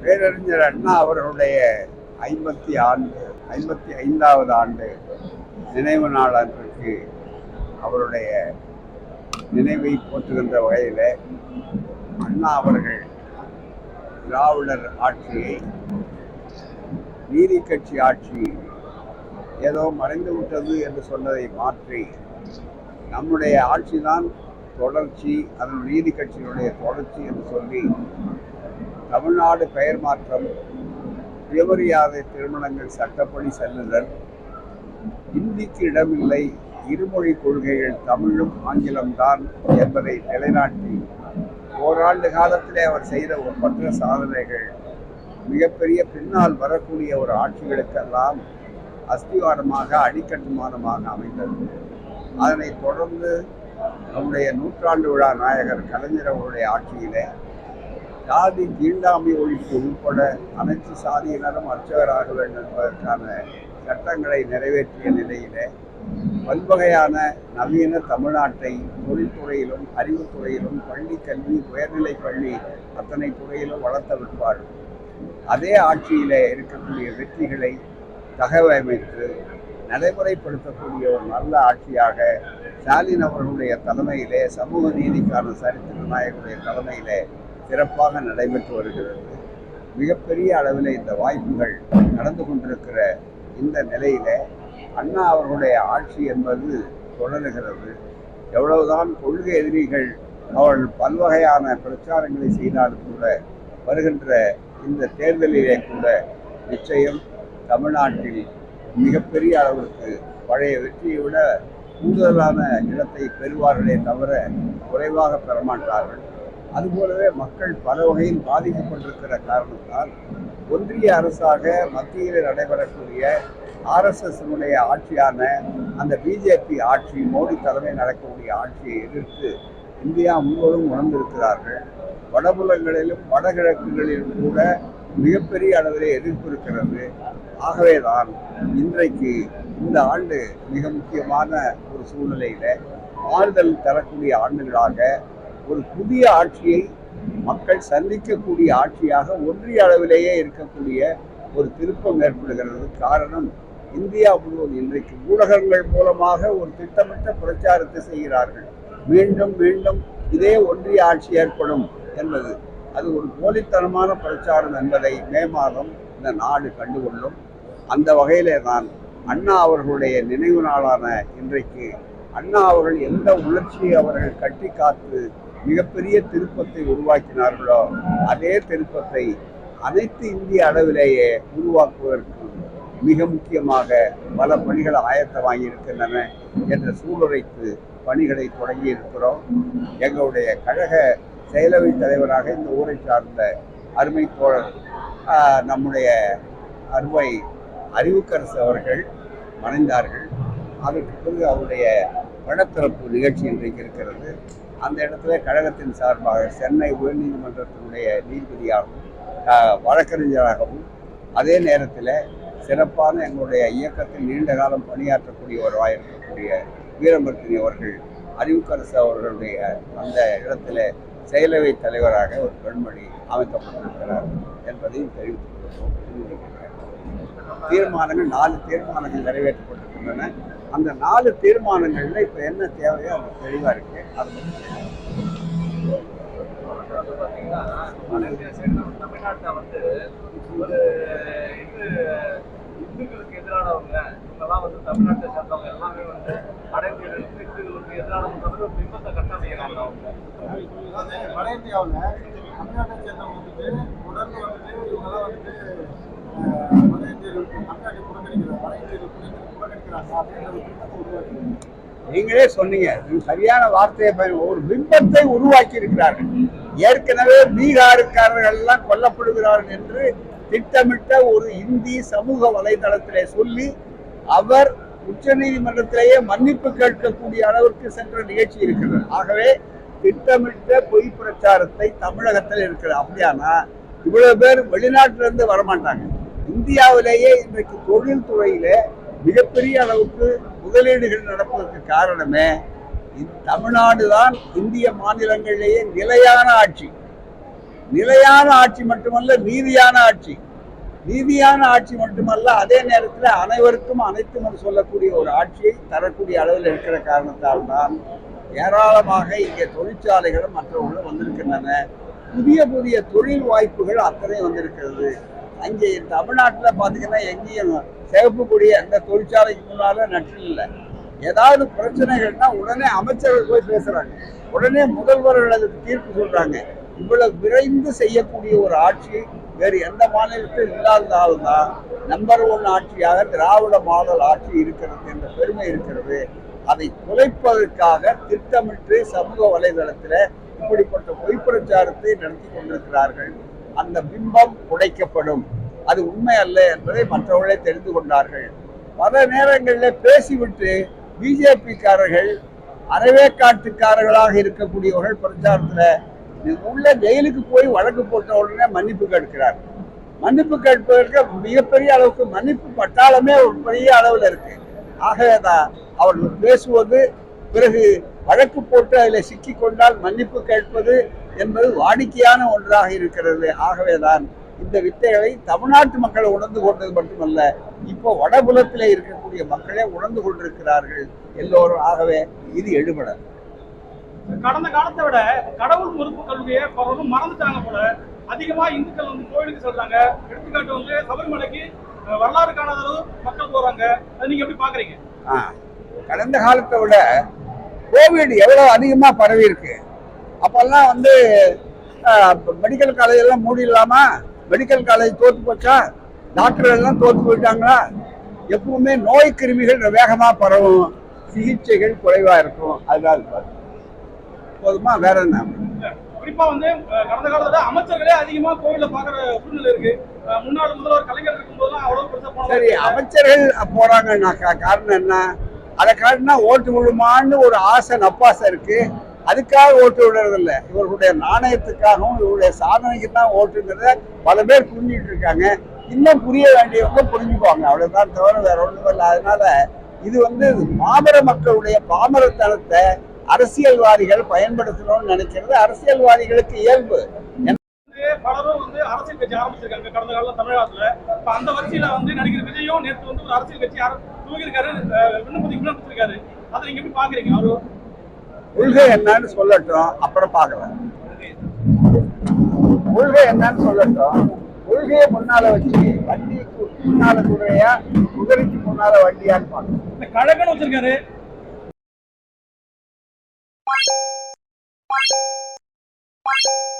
பேரறிஞர் அண்ணா அவர்களுடைய 55வது ஆண்டு நினைவு நாள் அன்றைக்கு அவருடைய நினைவை போற்றுகின்ற வகையில் அண்ணா அவர்கள் திராவிடர் ஆட்சியை, நீதி கட்சி ஆட்சி ஏதோ மறைந்து விட்டது என்று சொன்னதை மாற்றி நம்முடைய ஆட்சிதான் தொடர்ச்சி, அதன் நீதி கட்சியினுடைய தொடர்ச்சி என்று சொல்லி தமிழ்நாடு பெயர் மாற்றம், சுயமரியாதை திருமணங்கள் சட்டப்படி செல்லுதல், இந்திக்கு இடமில்லை, இருமொழி கொள்கைகள் தமிழும் ஆங்கிலம்தான் என்பதை நிலைநாட்டி ஓராண்டு காலத்திலே அவர் செய்த ஒப்பற்ற சாதனைகள் மிகப்பெரிய பின்னால் வரக்கூடிய ஒரு ஆட்சிகளுக்கெல்லாம் அஸ்திவாரமாக, அடிக்கட்டுமானமாக அமைந்தது. அதனைத் தொடர்ந்து நம்முடைய நூற்றாண்டு விழா நாயகர் கலைஞர் அவருடைய ஆட்சியிலே சாதி தீண்டாமை ஒழிப்பு உட்பட அனைத்து சாதியினரும் அர்ச்சகராக வேண்டும் என்பதற்கான சட்டங்களை நிறைவேற்றிய நிலையிலே பல்வகையான நவீன தமிழ்நாட்டை தொழில்துறையிலும், அறிவுத்துறையிலும், பள்ளி கல்வி, உயர்நிலை பள்ளி அத்தனை துறையிலும் வளர்த்த விற்பார். அதே ஆட்சியிலே இருக்கக்கூடிய வெற்றிகளை தகவமைத்து நடைமுறைப்படுத்தக்கூடிய ஒரு நல்ல ஆட்சியாக ஸ்டாலின் அவர்களுடைய தலைமையிலே, சமூக நீதிக்கான சரித்திர நாயகருடைய தலைமையிலே சிறப்பாக நடைபெற்று வருகிறது. மிகப்பெரிய அளவில் இந்த வாய்ப்புகள் நடந்து கொண்டிருக்கிற இந்த நிலையில அண்ணா அவர்களுடைய ஆட்சி என்பது தொடர்கிறது. எவ்வளவுதான் கொள்கை எதிரிகள் அவர்கள் பல்வகையான பிரச்சாரங்களை செய்தாலும் கூட வருகின்ற இந்த தேர்தலிலே கூட நிச்சயம் தமிழ்நாட்டில் மிகப்பெரிய அளவிற்கு பழைய வெற்றியை விட கூடுதலான இடத்தை பெறுவார்களே தவிர குறைவாக பெறமாட்டார்கள். அதுபோலவே மக்கள் பல வகையில் பாதிக்கப்பட்டிருக்கிற காரணத்தால் ஒன்றிய அரசாக மத்தியில் நடைபெறக்கூடிய RSSனுடைய ஆட்சியான அந்த பிஜேபி ஆட்சி, மோடி தலைமை நடக்கக்கூடிய ஆட்சியை எதிர்த்து இந்தியா முழுவதும் உணர்ந்திருக்கிறார்கள். வடபுலங்களிலும் வடகிழக்குகளிலும் கூட மிகப்பெரிய அளவிலே எதிர்ப்பு இருக்கிறது. ஆகவேதான் இன்றைக்கு இந்த ஆண்டு மிக முக்கியமான ஒரு சூழ்நிலையில மாறுதல் தரக்கூடிய ஆண்டுகளாக ஒரு புதிய ஆட்சியை மக்கள் சந்திக்கக்கூடிய ஆட்சியாக ஒன்றிய அளவிலேயே இருக்கக்கூடிய ஒரு திருப்பம் ஏற்படுகிறது. காரணம், இந்தியா முழுவதும் இன்றைக்கு ஊடகங்கள் மூலமாக ஒரு திட்டமிட்ட பிரச்சாரத்தை செய்கிறார்கள். மீண்டும் மீண்டும் இதே ஒன்றிய ஆட்சி ஏற்படும் என்பது அது ஒரு போலித்தனமான பிரச்சாரம் என்பதை மே மாதம் இந்த நாடு கண்டுகொள்ளும். அந்த வகையிலே தான் அண்ணா அவர்களுடைய நினைவு நாளான இன்றைக்கு அண்ணா அவர்கள் எந்த உணர்ச்சியை அவர்கள் கட்டி காத்து மிகப்பெரிய திருப்பத்தை உருவாக்கினார்களோ அதே திருப்பத்தை அனைத்து இந்திய அளவிலேயே உருவாக்குவதற்கு மிக முக்கியமாக பல பணிகள் ஆயத்தமாகி இருக்கின்றன என்ற சூழலைத்து பணிகளை தொடங்கி இருக்கிறோம். எங்களுடைய கழக செயலவை தலைவராக இந்த ஊரை சார்ந்த அருமை தோழர் நம்முடைய அருமை அறிவுக்கரசு அவர்கள் மறைந்தார்கள். அதற்கு பிறகு அவருடைய படத்திறப்பு நிகழ்ச்சி இன்றைக்கு இருக்கிறது. அந்த இடத்துல கழகத்தின் சார்பாக சென்னை உயர்நீதிமன்றத்தினுடைய நீதிபதியாகவும் வழக்கறிஞராகவும் அதே நேரத்தில் சிறப்பான எங்களுடைய இயக்கத்தில் நீண்ட காலம் பணியாற்றக்கூடியவராக இருக்கக்கூடிய வீரமர்த்தினி அவர்கள், அறிவுக்கரசு அவர்களுடைய அந்த இடத்துல செயலவை தலைவராக ஒரு பெண்மணி அமைக்கப்பட்டிருக்கிறார் என்பதையும் தெரிவித்துக் கொள்கிறோம். தீர்மானங்கள் 4 தீர்மானங்கள் நிறைவேற்றப்பட்டிருக்கின்றன. அந்த 4 தீர்மானங்கள்ல இப்ப என்ன தேவையோ அது தெளிவா இருக்கு. அது தமிழ்நாட்டை வந்து ஒரு இந்துக்களுக்கு எதிரானவங்க இவங்கெல்லாம் வந்து தமிழ்நாட்டை சேர்ந்தவங்க எல்லாமே வந்து அடைந்திகளுக்கு இந்துக்களுக்கு எதிரானவங்க ஒரு பிம்பத்தை கட்டமைக்கிறாங்க. அவங்க வட இந்தியாவில் தமிழ்நாட்டை சேர்ந்தவங்களுக்கு தொடர்ந்து வந்துட்டு இவங்கெல்லாம் வந்துட்டு வட இந்தியர்களுக்கு தமிழ்நாட்டை புறக்கணிக்கிறாங்க, வட இந்தியர்களுக்கு புறக்கணிக்கிறாங்க அப்படின்ற ஒரு பிம்பத்தை உருவாக்கி நீங்களே சொன்னீங்க. சரியான வார்த்தையை ஒரு பிம்பத்தை உருவாக்கி இருக்கிறார்கள். ஏற்கனவே பீகாருக்காரர்கள் எல்லாம் கொல்லப்படுகிறார்கள் என்று திட்டமிட்ட ஒரு இந்தி சமூக வலைதளத்திலே சொல்லி அவர் உச்ச நீதிமன்றத்திலேயே மன்னிப்பு கேட்கக்கூடிய அளவிற்கு சென்ற நிகழ்ச்சி இருக்கிறது. ஆகவே திட்டமிட்ட பொய் பிரச்சாரத்தை தமிழகத்தில் இருக்கிறது. அப்படியானா இவ்வளவு பேர் வெளிநாட்டிலிருந்து வரமாட்டாங்க. இந்தியாவிலேயே இன்றைக்கு தொழில்துறையில மிகப்பெரிய அளவுக்கு முதலீடுகள் நடப்பதற்கு காரணமே தமிழ்நாடு தான். இந்திய மாநிலங்களிலேயே நிலையான ஆட்சி, நிலையான ஆட்சி மட்டுமல்ல, நீதியான ஆட்சி. நீதியான ஆட்சி மட்டுமல்ல, அதே நேரத்தில் அனைவருக்கும் அனைத்தும் என்று சொல்லக்கூடிய ஒரு ஆட்சியை தரக்கூடிய அளவில் இருக்கிற காரணத்தால் தான் ஏராளமாக இங்கே தொழிற்சாலைகளும் மற்றவர்களும் வந்திருக்கின்றன. புதிய புதிய தொழில் வாய்ப்புகள் அத்தனை வந்திருக்கிறது. அங்கே தமிழ்நாட்டில் பார்த்தீங்கன்னா எங்கேயும் சிவப்பு கொடி அந்த தொழிற்சாலைக்கு முன்னால நட்டு இல்லை. ஏதாவது பிரச்சனைகள்னா உடனே அமைச்சர்கள் போய் பேசுறாங்க, உடனே முதல்வர்கள் அதுக்கு தீர்ப்பு சொல்றாங்க. இவ்வளவு விரைந்து செய்யக்கூடிய ஒரு ஆட்சி வேறு எந்த மாநிலத்தில் இல்லாததால்தான் நம்பர் 1 ஆட்சியாக திராவிட மாடல் ஆட்சி இருக்கிறது என்ற பெருமை இருக்கிறது. அதை குலைப்பதற்காக திட்டமிட்டு சமூக வலைதளத்தில் இப்படிப்பட்ட பொய் பிரச்சாரத்தை நடத்தி கொண்டிருக்கிறார்கள். அந்த பிம்பம் உடைக்கப்படும், அது உண்மை அல்ல என்பதை மற்றவர்களே தெரிந்து கொண்டார்கள். பல நேரங்களில் பேசிவிட்டு பிஜேபிக்காரர்கள் அறவேக்காட்டுக்காரர்களாக இருக்கக்கூடியவர்கள் பிரச்சாரத்தில் உள்ள ஜெயிலுக்கு போய் வழக்கு போட்ட உடனே மன்னிப்பு கேட்கிறார். மன்னிப்பு கேட்பதற்கு மிகப்பெரிய அளவுக்கு மன்னிப்பு பட்டாளமே ஒரு பெரிய அளவில் இருக்கு. ஆகவேதான் அவர்கள் பேசுவது, பிறகு வழக்கு போட்டு அதில் சிக்கி கொண்டால் மன்னிப்பு கேட்பது என்பது வாடிக்கையான ஒன்றாக இருக்கிறது. ஆகவேதான் இந்த வித்தைகளை தமிழ்நாட்டு மக்கள் உணர்ந்து கொண்டது மட்டுமல்ல, இப்போ வடபுலத்திலே இருக்கக்கூடிய மக்களே உணர்ந்து கொண்டிருக்கிறார்கள் எல்லோரும். ஆகவே இது எடுபட கடந்த காலத்தை விட கடவுள் மறுப்பு கல்வியை பலரும் மறந்துட்டாங்க போல. அதிகமா இந்துக்கள் வந்து கோயிலுக்கு சொல்றாங்க. எடுத்துக்காட்டு வந்து சபரிமலைக்கு வரலாறு காணாத மக்கள் போறாங்க. அதை நீங்க எப்படி பாக்குறீங்க? கடந்த காலத்தை விட கோவிட் எவ்வளவு அதிகமா பரவி இருக்கு. அப்பெல்லாம் வந்து மெடிக்கல் காலேஜ் எல்லாம் மூடிடலாமா? மெடிக்கல் காலேஜ் தோத்து போச்சா? டாக்டர் எல்லாம் தோத்து போயிட்டாங்களா? எப்பவுமே நோய் கிருமிகள் வேகமா பரவும், சிகிச்சைகள் குறைவா இருக்கும். அதுதான் போதுமா, வேற என்ன? குறிப்பா வந்து கடந்த காலத்துல அமைச்சர்களே அதிகமா கோவில பாக்குற சூழ்நிலை இருக்கு. முன்னாள் முதல்வர் கலைஞர் இருக்கும் போதெல்லாம் அவ்வளவு பெருசா போனாங்க. சரி, அமைச்சர்கள் போறாங்கன்னாக்கா காரணம் என்ன? அதை காட்டினா ஓட்டு விழுமான்னு ஒரு ஆசை நப்பாசை இருக்கு. அதுக்காக ஓட்டு விடுறதில்ல, இவர்களுடைய நாணயத்துக்காகவும் இவருடைய சாதனைக்கு தான் ஓட்டுங்கிறத பல பேர் புரிஞ்சுட்டு இருக்காங்க. இன்னும் புரிய வேண்டியவங்க புரிஞ்சுக்குவாங்க, அவ்வளவுதான், தவிர வேற ஒன்றும் இல்லை. அதனால இது வந்து பாமர மக்களுடைய பாமரத்தனத்தை அரசியல்வாதிகள் பயன்படுத்தணும்னு நினைக்கிறது அரசியல்வாதிகளுக்கு இயல்பு. பலரும் வந்து அரசியல் கட்சி ஆரம்பிச்சிருக்காங்க கடந்த காலத்துல தமிழ்நாட்டுல. அந்த வரிசையில வந்து நடிகர் விஜயும் நேற்று வந்து ஒரு அரசியல் கட்சி துவங்கியிருக்காரு, விண்ணப்பிச்சிருக்காரு. அதை நீங்க எப்படி பாக்குறீங்க? அவரு கொள்கை என்னன்னு சொல்லட்டும், அப்புறம் பார்க்கலாம். கொள்கை என்னன்னு சொல்லட்டும். கொள்கையை முன்னால வச்சு வண்டிக்கு முன்னால குதிரையா, குதிரைக்கு முன்னால வண்டியான்னு பார்க்கணும். கழகம்னு வச்சிருக்காரு. What?